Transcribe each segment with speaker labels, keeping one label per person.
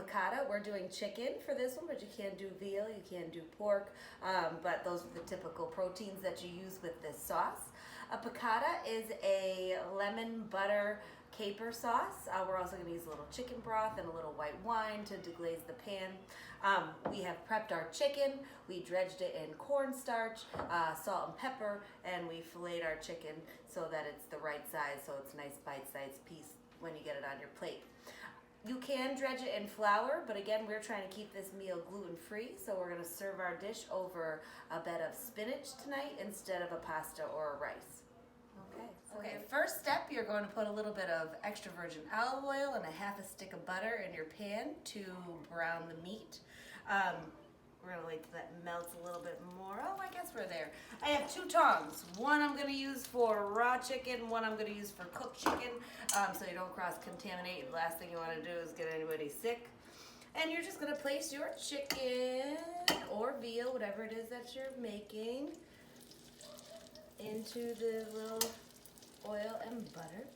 Speaker 1: piccata. We're doing chicken for this one, but you can do veal, you can do pork, but those are the typical proteins that you use with this sauce. A piccata is a lemon butter caper sauce. We're also going to use a little chicken broth and a little white wine to deglaze the pan. We have prepped our chicken. We dredged it in cornstarch, salt and pepper, and we filleted our chicken so that it's the right size, so it's a nice bite-sized piece when you get it on your plate. You can dredge it in flour, but again, we're trying to keep this meal gluten-free, so we're going to serve our dish over a bed of spinach tonight instead of a pasta or a rice. Okay, first step, you're going to put a little bit of extra virgin olive oil and a half a stick of butter in your pan to brown the meat. We're going to wait till that melts a little bit more. Oh, I guess we're there. I have 2 tongs. One I'm going to use for raw chicken, one I'm going to use for cooked chicken, so you don't cross-contaminate. The last thing you want to do is get anybody sick. And you're just going to place your chicken or veal, whatever it is that you're making, into the little oil and butter.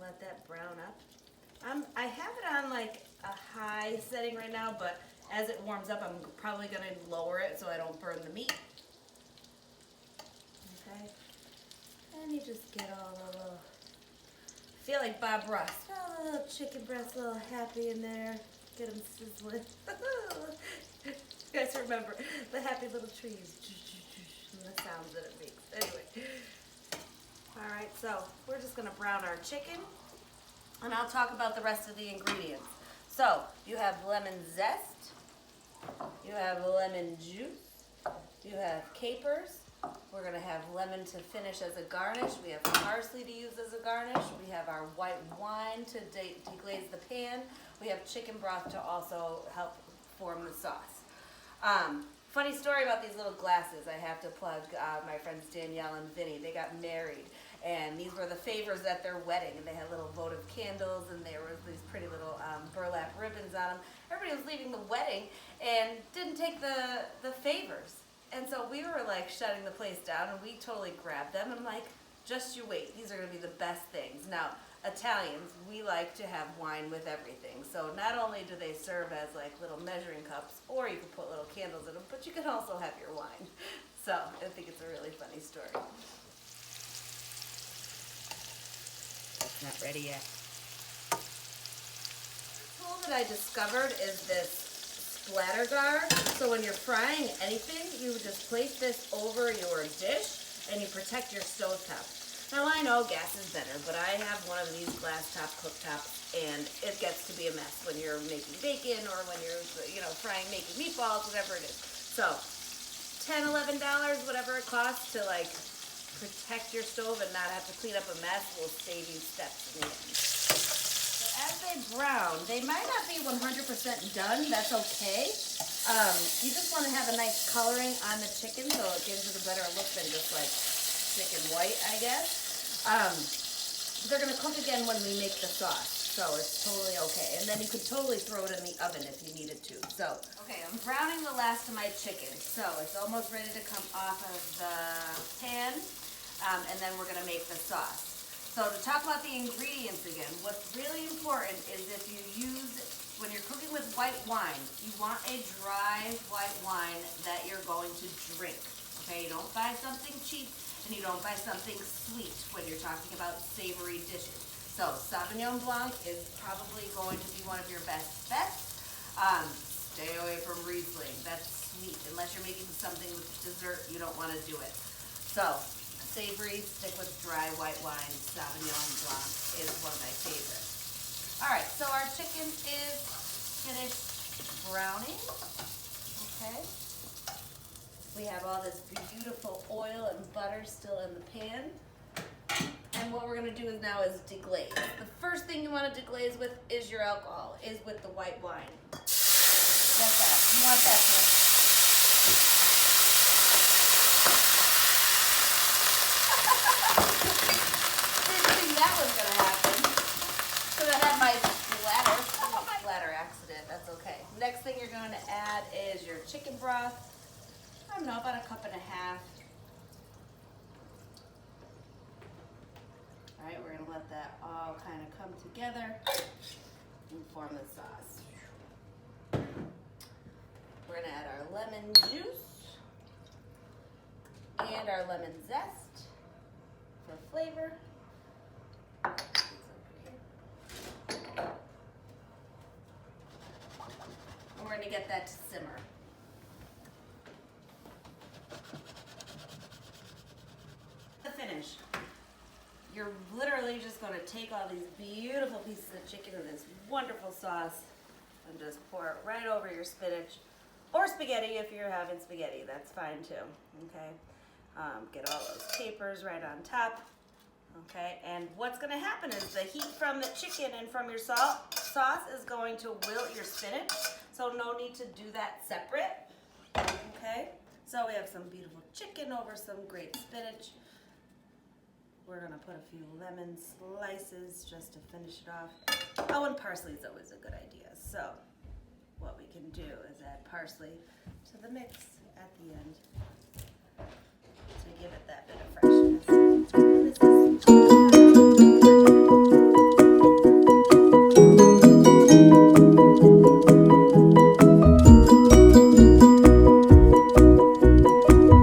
Speaker 1: Let that brown up. I have it on like a high setting right now, but as it warms up, I'm probably going to lower it so I don't burn the meat. Okay. And you just get all the little, feel like Bob Ross. Oh, the little chicken breasts, a little happy in there. Get them sizzling. You guys remember the happy little trees and the sounds that it makes. Anyway. All right, so we're just going to brown our chicken, and I'll talk about the rest of the ingredients. So you have lemon zest, you have lemon juice, you have capers. We're going to have lemon to finish as a garnish. We have parsley to use as a garnish. We have our white wine to deglaze the pan. We have chicken broth to also help form the sauce. Funny story about these little glasses. I have to plug my friends Danielle and Vinny. They got married, and these were the favors at their wedding. And they had little votive candles, and there was these pretty little burlap ribbons on them. Everybody was leaving the wedding and didn't take the favors. And so we were like shutting the place down, and we totally grabbed them. I'm like, just you wait. These are going to be the best things. Now, Italians, we like to have wine with everything. So not only do they serve as like little measuring cups, or you can put little candles in them, but you can also have your wine. So I think it's a really funny story. That's not ready yet. The tool that I discovered is this splatter guard. So when you're frying anything, you just place this over your dish and you protect your stovetop. Now I know gas is better, but I have one of these glass top cooktops, and it gets to be a mess when you're making bacon or when you're, making meatballs, whatever it is. So $10, $11, whatever it costs to like protect your stove and not have to clean up a mess will save you steps in the end. So as they brown, they might not be 100% done. That's okay. You just want to have a nice coloring on the chicken so it gives it a better look than just like chicken white, I guess. They're going to cook again when we make the sauce, so it's totally okay. And then you could totally throw it in the oven if you needed to. So, okay, I'm browning the last of my chicken, so it's almost ready to come off of the pan, and then we're going to make the sauce. So to talk about the ingredients again, what's really important is if you use, when you're cooking with white wine, you want a dry white wine that you're going to drink. Okay, you don't buy something cheap, and you don't buy something sweet when you're talking about savory dishes. So Sauvignon Blanc is probably going to be one of your best bets. Stay away from Riesling. That's sweet. Unless you're making something with dessert, you don't want to do it. So savory, stick with dry white wine. Sauvignon Blanc is one of my favorites. All right, so our chicken is finished browning. Okay. We have all this beautiful oil and butter still in the pan. And what we're going to do now is deglaze. The first thing you want to deglaze with is your alcohol, is with the white wine. That's that. You want that to didn't think that was going to happen. So I had my splatter accident. That's okay. Next thing you're going to add is your chicken broth. I don't know, about a cup and a half. All right, we're gonna let that. let that all kind of come together and form the sauce. We're gonna add our lemon juice and our lemon zest for flavor. And we're gonna get that to simmer. The finish. You're literally just gonna take all these beautiful pieces of chicken and this wonderful sauce and just pour it right over your spinach or spaghetti if you're having spaghetti. That's fine too. Okay. Get all those capers right on top. Okay. And what's gonna happen is the heat from the chicken and from your sauce is going to wilt your spinach. So no need to do that separate. Okay. So we have some beautiful chicken over some great spinach. We're gonna put a few lemon slices just to finish it off. Oh, and parsley is always a good idea. So what we can do is add parsley to the mix at the end to give it that bit of